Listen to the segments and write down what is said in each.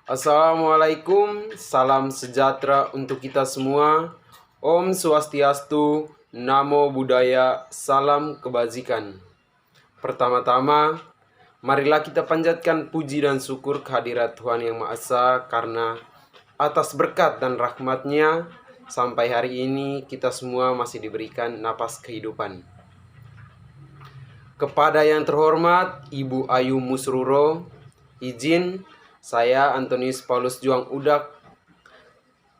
Assalamualaikum, salam sejahtera untuk kita semua. Om Swastiastu, Namo Buddhaya, salam kebajikan. Pertama-tama, marilah kita panjatkan puji dan syukur kehadirat Tuhan Yang Maha Esa karena atas berkat dan rahmat-Nya sampai hari ini kita semua masih diberikan napas kehidupan. Kepada yang terhormat Ibu Ayu Musruro, izin saya Antonius Paulus Juang Udak,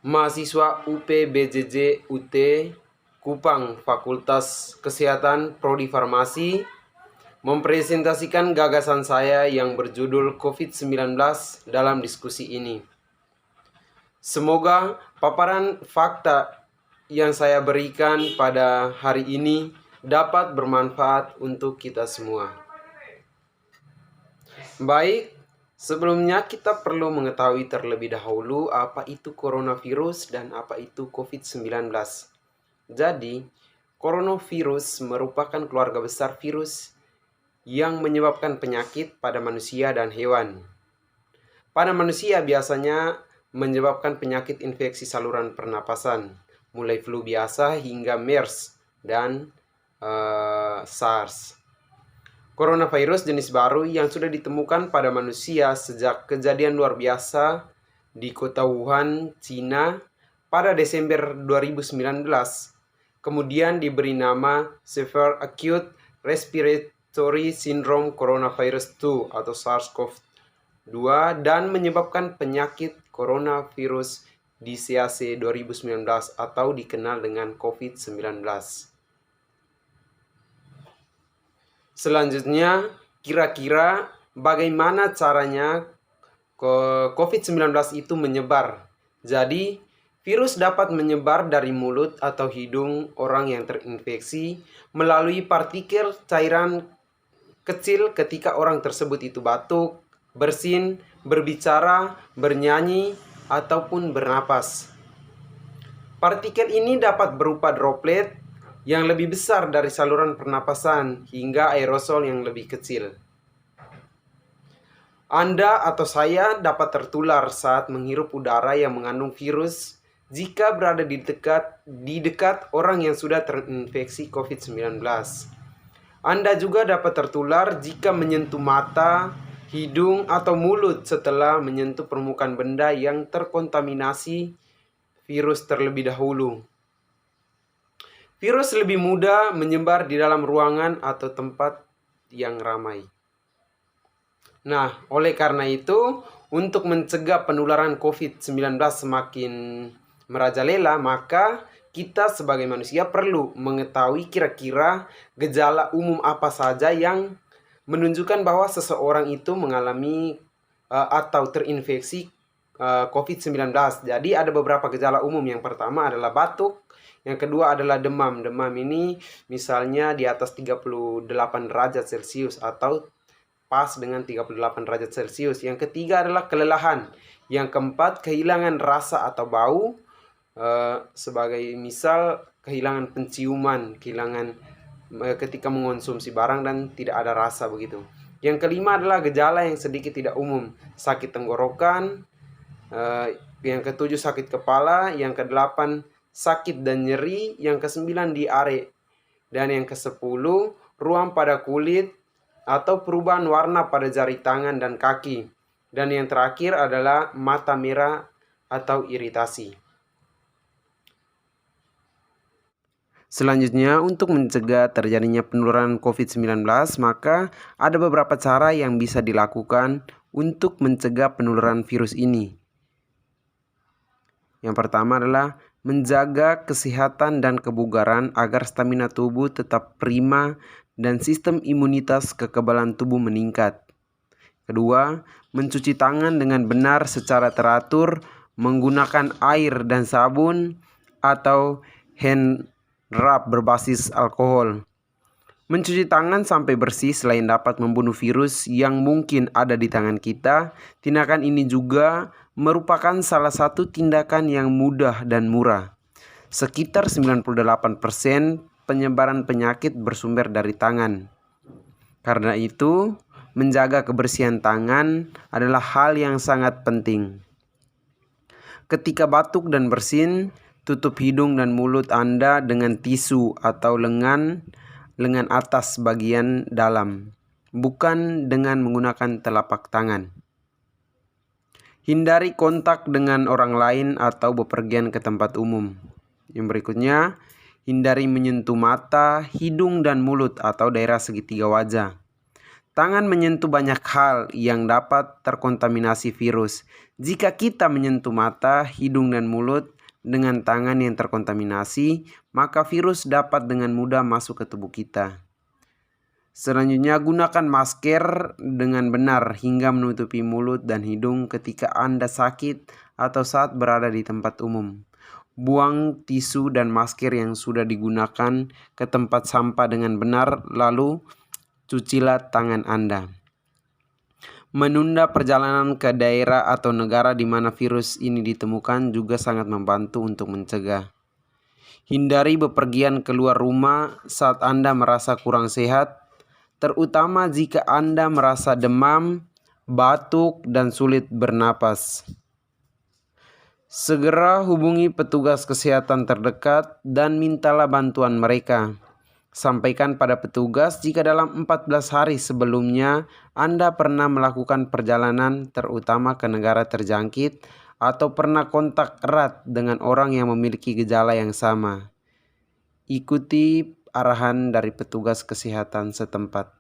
mahasiswa UPBJJ UT Kupang Fakultas Kesehatan Prodi Farmasi, mempresentasikan gagasan saya yang berjudul COVID-19 dalam diskusi ini. Semoga paparan fakta yang saya berikan pada hari ini dapat bermanfaat untuk kita semua. Baik, sebelumnya kita perlu mengetahui terlebih dahulu apa itu coronavirus dan apa itu COVID-19. Jadi, coronavirus merupakan keluarga besar virus yang menyebabkan penyakit pada manusia dan hewan. Pada manusia biasanya menyebabkan penyakit infeksi saluran pernapasan, mulai flu biasa hingga MERS dan SARS. Coronavirus jenis baru yang sudah ditemukan pada manusia sejak kejadian luar biasa di kota Wuhan, Cina pada Desember 2019. Kemudian diberi nama Severe Acute Respiratory Syndrome Coronavirus 2 atau SARS-CoV-2 dan menyebabkan penyakit coronavirus disease 2019 atau dikenal dengan COVID-19. Selanjutnya, kira-kira bagaimana caranya COVID-19 itu menyebar? Jadi, virus dapat menyebar dari mulut atau hidung orang yang terinfeksi melalui partikel cairan kecil ketika orang tersebut itu batuk, bersin, berbicara, bernyanyi, ataupun bernapas. Partikel ini dapat berupa droplet yang lebih besar dari saluran pernapasan hingga aerosol yang lebih kecil. Anda atau saya dapat tertular saat menghirup udara yang mengandung virus jika berada di dekat orang yang sudah terinfeksi COVID-19. Anda juga dapat tertular jika menyentuh mata, hidung, atau mulut setelah menyentuh permukaan benda yang terkontaminasi virus terlebih dahulu. Virus lebih mudah menyebar di dalam ruangan atau tempat yang ramai. Nah, oleh karena itu, untuk mencegah penularan COVID-19 semakin merajalela, maka kita sebagai manusia perlu mengetahui kira-kira gejala umum apa saja yang menunjukkan bahwa seseorang itu mengalami atau terinfeksi COVID-19. Jadi ada beberapa gejala umum. Yang pertama adalah batuk. Yang kedua adalah demam. Demam ini misalnya di atas 38 derajat Celcius atau pas dengan 38 derajat Celcius. Yang ketiga adalah kelelahan. Yang keempat, kehilangan rasa atau bau. Sebagai misal kehilangan penciuman, kehilangan ketika mengonsumsi barang dan tidak ada rasa begitu. Yang kelima adalah gejala yang sedikit tidak umum. Sakit tenggorokan. Yang ketujuh sakit kepala. Yang kedelapan sakit dan nyeri. Yang kesembilan diare. Dan yang kesepuluh ruam pada kulit atau perubahan warna pada jari tangan dan kaki. Dan yang terakhir adalah mata merah atau iritasi. Selanjutnya, untuk mencegah terjadinya penularan COVID-19, maka ada beberapa cara yang bisa dilakukan untuk mencegah penularan virus ini. Yang pertama adalah menjaga kesehatan dan kebugaran agar stamina tubuh tetap prima dan sistem imunitas kekebalan tubuh meningkat. Kedua, mencuci tangan dengan benar secara teratur menggunakan air dan sabun atau hand rub berbasis alkohol. Mencuci tangan sampai bersih selain dapat membunuh virus yang mungkin ada di tangan kita, tindakan ini juga merupakan salah satu tindakan yang mudah dan murah. Sekitar 98% penyebaran penyakit bersumber dari tangan. Karena itu, menjaga kebersihan tangan adalah hal yang sangat penting. Ketika batuk dan bersin, tutup hidung dan mulut Anda dengan tisu atau lengan atas bagian dalam, bukan dengan menggunakan telapak tangan. Hindari kontak dengan orang lain atau bepergian ke tempat umum. Yang berikutnya, hindari menyentuh mata, hidung, dan mulut atau daerah segitiga wajah. Tangan menyentuh banyak hal yang dapat terkontaminasi virus. Jika kita menyentuh mata, hidung, dan mulut dengan tangan yang terkontaminasi, maka virus dapat dengan mudah masuk ke tubuh kita. Selanjutnya, gunakan masker dengan benar hingga menutupi mulut dan hidung ketika Anda sakit atau saat berada di tempat umum. Buang tisu dan masker yang sudah digunakan ke tempat sampah dengan benar, lalu cucilah tangan Anda. Menunda perjalanan ke daerah atau negara di mana virus ini ditemukan juga sangat membantu untuk mencegah. Hindari bepergian keluar rumah saat Anda merasa kurang sehat, terutama jika Anda merasa demam, batuk, dan sulit bernapas. Segera hubungi petugas kesehatan terdekat dan mintalah bantuan mereka. Sampaikan pada petugas jika dalam 14 hari sebelumnya Anda pernah melakukan perjalanan terutama ke negara terjangkit atau pernah kontak erat dengan orang yang memiliki gejala yang sama. Ikuti arahan dari petugas kesehatan setempat.